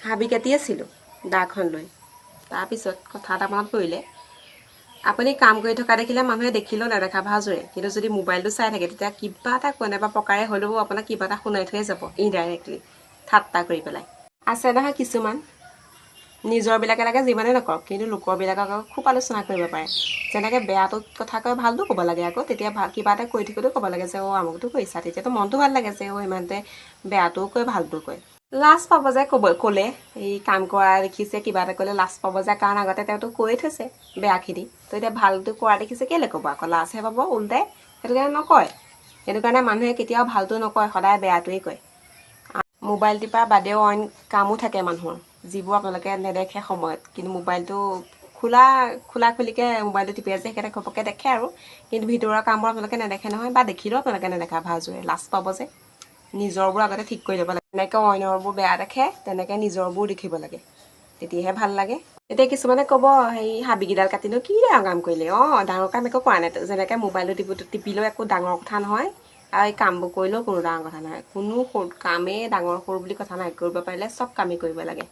হাবি কাটি আছিলোঁ দাখন লৈ। তাৰপিছত কথা এটা মনত পৰিলে, আপুনি কাম কৰি থকা দেখিলে মানুহে দেখিলেও নেদেখা ভাজুৰে, কিন্তু যদি মোবাইলটো চাই থাকে তেতিয়া কিবা এটা কোনোবা প্ৰকাৰে হ'লেও আপোনাক কিবা এটা শুনাই থৈয়ে যাব ইনডাইৰেক্টলি, ঠাট্টা কৰি পেলাই। আছে নহয় কিছুমান, নিজৰবিলাকে লাগে যিমানে নকৰক কিন্তু লোকৰবিলাকক আকৌ খুব আলোচনা কৰিব পাৰে। যেনেকৈ বেয়াটো কথা কয় ভালটো ক'ব লাগে, আকৌ তেতিয়া ভাল কিবা এটা কৰি থাকোঁতেও ক'ব লাগে যে আমুকটো কৰিছা, তেতিয়াতো মনটো ভাল লাগে যে ইমানতে বেয়াটোও কয় ভালটো কয়। লাজ পাব যে ক'লে এই কাম কৰা দেখিছে কিবা এটা ক'লে লাজ পাব যে, কাৰণ আগতে তেওঁতো কৈয়ে থৈছে বেয়াখিনি, তো এতিয়া ভালটো কৰা দেখিছে কেলৈ ক'ব, আকৌ লাজহে পাব ওলটাই, সেইটো কাৰণে নকয়। সেইটো কাৰণে মানুহে কেতিয়াও ভালটো নকয়, সদায় বেয়াটোৱেই কয়। মোবাইল টিপা বাদেও অইন কামো থাকে মানুহৰ, যিবোৰ আপোনালোকে নেদেখে সময়ত, কিন্তু মোবাইলটো খোলাখুলিকৈ মোবাইলটো টিপি আছে সেইকাৰণে ঘপককৈ দেখে আৰু, কিন্তু ভিতৰুৱা কামবোৰ আপোনালোকে নেদেখে নহয়, বা দেখিলেও আপোনালোকে নেদেখা ভাজুৰে, লাজ পাব যে। নিজৰবোৰ আগতে ঠিক কৰি ল'ব লাগে, যেনেকৈ অইনৰবোৰ বেয়া দেখে তেনেকৈ নিজৰবোৰ দেখিব লাগে, তেতিয়াহে ভাল লাগে। এতিয়া কিছুমানে ক'ব হেৰি হাবিকেইডাল কাটিনো কি ডাঙৰ কাম কৰিলে, ডাঙৰ কাম একো কৰা নাই, যেনেকৈ মোবাইলটো টিপিলেও একো ডাঙৰ কথা নহয়, আৰু এই কামবোৰ কৰিলেও কোনো ডাঙৰ কথা নহয়। কোনো কামেই ডাঙৰ সৰু বুলি কথা নাই, কৰিব পাৰিলে চব কামেই কৰিব লাগে।